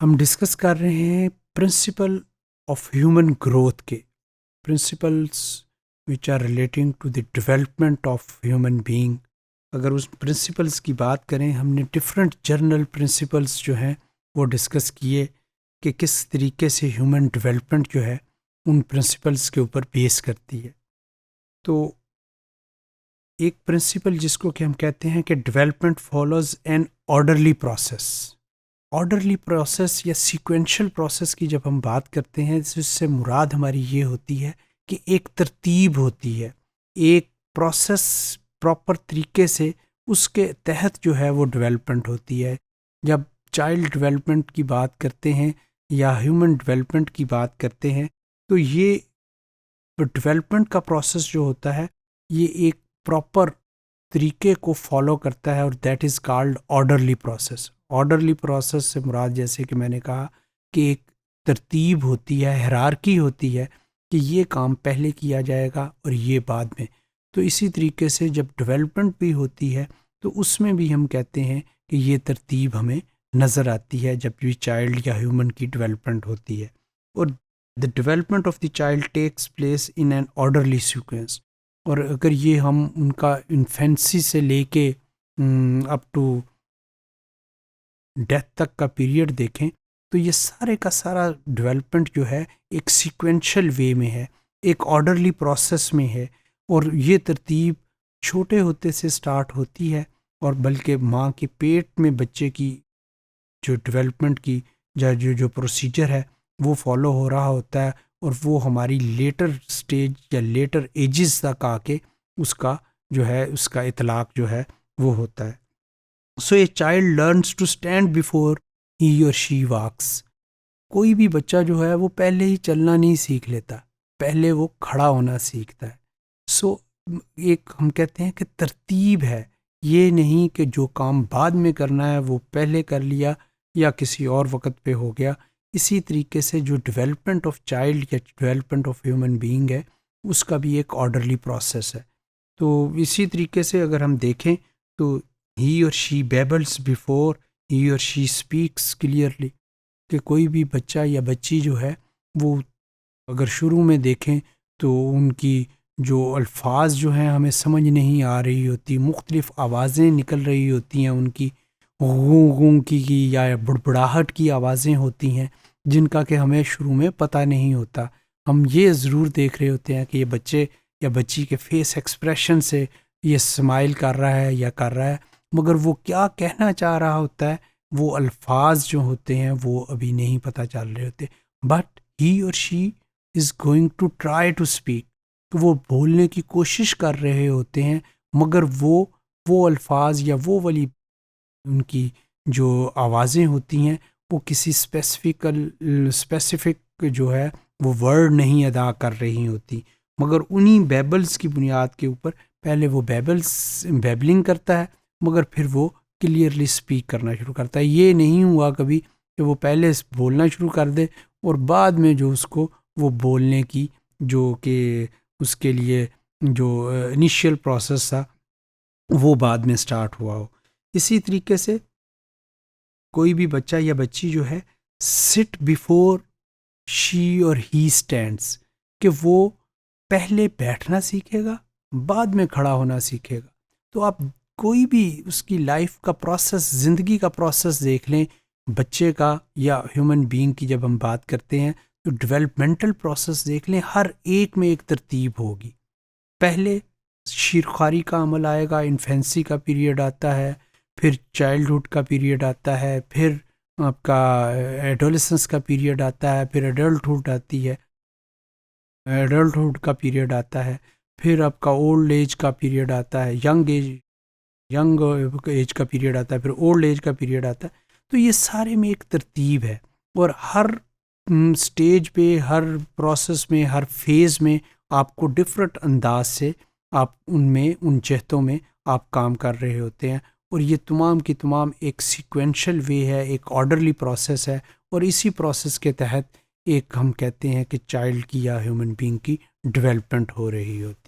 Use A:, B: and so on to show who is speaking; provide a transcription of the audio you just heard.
A: ہم ڈسکس کر رہے ہیں پرنسپل آف ہیومن گروتھ کے principles which are relating to the development of human being. اگر اس پرنسپلس کی بات کریں، ہم نے ڈفرینٹ جرنل پرنسپلس جو ہیں وہ ڈسکس کیے کہ کس طریقے سے ہیومن ڈیولپمنٹ جو ہے ان پرنسپلس کے اوپر بیس کرتی ہے. تو ایک پرنسپل جس کو کہ ہم کہتے ہیں کہ development follows an orderly process. Orderly process یا سیکوینشل پروسیس کی جب ہم بات کرتے ہیں تو اس سے مراد ہماری یہ ہوتی ہے کہ ایک ترتیب ہوتی ہے، ایک پروسیس پراپر طریقے سے اس کے تحت جو ہے وہ ڈیولپمنٹ ہوتی ہے. جب چائلڈ ڈیولپمنٹ کی بات کرتے ہیں یا ہیومن ڈیولپمنٹ کی بات کرتے ہیں تو یہ ڈیولپمنٹ کا پروسیس جو ہوتا ہے یہ ایک پراپر طریقے کو فالو کرتا ہے اور that is called orderly process. Orderly process سے مراد جیسے کہ میں نے کہا کہ ایک ترتیب ہوتی ہے، ہیرارکی ہوتی ہے کہ یہ کام پہلے کیا جائے گا اور یہ بعد میں. تو اسی طریقے سے جب ڈیولپمنٹ بھی ہوتی ہے تو اس میں بھی ہم کہتے ہیں کہ یہ ترتیب ہمیں نظر آتی ہے جب بھی چائلڈ یا ہیومن کی ڈیولپمنٹ ہوتی ہے. اور the development of the child takes place in an orderly sequence. اور اگر یہ ہم ان کا انفینسی سے لے کے اپ ٹو ڈیتھ تک کا پیریڈ دیکھیں تو یہ سارے کا سارا ڈیولپمنٹ جو ہے ایک سیکوینشل وے میں ہے، ایک آرڈرلی پروسیس میں ہے. اور یہ ترتیب چھوٹے ہوتے سے سٹارٹ ہوتی ہے اور بلکہ ماں کے پیٹ میں بچے کی جو ڈیولپمنٹ کی جو پروسیجر ہے وہ فالو ہو رہا ہوتا ہے اور وہ ہماری لیٹر سٹیج یا لیٹر ایجز تک آ کے اس کا جو ہے اس کا اطلاق جو ہے وہ ہوتا ہے. So a child learns to stand before he or she walks. کوئی بھی بچہ جو ہے وہ پہلے ہی چلنا نہیں سیکھ لیتا، پہلے وہ کھڑا ہونا سیکھتا ہے. سو ایک ہم کہتے ہیں کہ ترتیب ہے، یہ نہیں کہ جو کام بعد میں کرنا ہے وہ پہلے کر لیا یا کسی اور وقت پہ ہو گیا. اسی طریقے سے جو ڈیولپمنٹ آف چائلڈ یا ڈیولپمنٹ آف ہیومن بینگ ہے اس کا بھی ایک آرڈرلی پروسیس ہے. تو اسی طریقے سے اگر ہم دیکھیں تو ہی or she بیبلز before he or she speaks clearly. کہ کوئی بھی بچہ یا بچی جو ہے وہ اگر شروع میں دیکھیں تو ان کی جو الفاظ جو ہیں ہمیں سمجھ نہیں آ رہی ہوتی، مختلف آوازیں نکل رہی ہوتی ہیں ان کی، غوں غوں کی یا بڑبڑاہٹ کی آوازیں ہوتی ہیں جن کا کہ ہمیں شروع میں پتہ نہیں ہوتا. ہم یہ ضرور دیکھ رہے ہوتے ہیں کہ یہ بچے یا بچی کے فیس ایکسپریشن سے یہ اسمائل کر رہا ہے یا کر رہا ہے، مگر وہ کیا کہنا چاہ رہا ہوتا ہے وہ الفاظ جو ہوتے ہیں وہ ابھی نہیں پتہ چل رہے ہوتے. But he or she is going to try to speak. تو وہ بولنے کی کوشش کر رہے ہوتے ہیں مگر وہ الفاظ یا وہ والی ان کی جو آوازیں ہوتی ہیں وہ کسی اسپیسیفک جو ہے وہ ورڈ نہیں ادا کر رہی ہوتی، مگر انہی بیبلز کی بنیاد کے اوپر پہلے وہ بیبلنگ کرتا ہے مگر پھر وہ کلیئرلی سپیک کرنا شروع کرتا ہے. یہ نہیں ہوا کبھی کہ وہ پہلے بولنا شروع کر دے اور بعد میں جو اس کو وہ بولنے کی جو کہ اس کے لیے جو انیشیل پروسیس تھا وہ بعد میں سٹارٹ ہوا ہو. اسی طریقے سے کوئی بھی بچہ یا بچی جو ہے سٹ بیفور شی اور ہی اسٹینڈس، کہ وہ پہلے بیٹھنا سیکھے گا بعد میں کھڑا ہونا سیکھے گا. تو آپ کوئی بھی اس کی لائف کا پروسیس، زندگی کا پروسیس دیکھ لیں بچے کا یا ہیومن بینگ کی جب ہم بات کرتے ہیں تو ڈیولپمنٹل پروسیس دیکھ لیں، ہر ایک میں ایک ترتیب ہوگی. پہلے شیرخواری کا عمل آئے گا، انفینسی کا پیریڈ آتا ہے، پھر چائلڈہڈ کا پیریڈ آتا ہے، پھر آپ کا ایڈولسنس کا پیریڈ آتا ہے، پھر ایڈلٹہڈ آتی ہے، ایڈلٹہڈ کا پیریڈ آتا ہے، پھر آپ کا اولڈ ایج کا پیریڈ آتا ہے، ینگ ایج کا پیریڈ آتا ہے، پھر اولڈ ایج کا پیریڈ آتا ہے. تو یہ سارے میں ایک ترتیب ہے اور ہر سٹیج پہ، ہر پروسیس میں، ہر فیز میں آپ کو ڈفرینٹ انداز سے آپ ان جہتوں میں آپ کام کر رہے ہوتے ہیں. اور یہ تمام کی تمام ایک سیکوینشل وے ہے، ایک آرڈرلی پروسیس ہے اور اسی پروسیس کے تحت ایک ہم کہتے ہیں کہ چائلڈ کی یا ہیومن بینگ کی ڈیولپمنٹ ہو رہی ہوتی.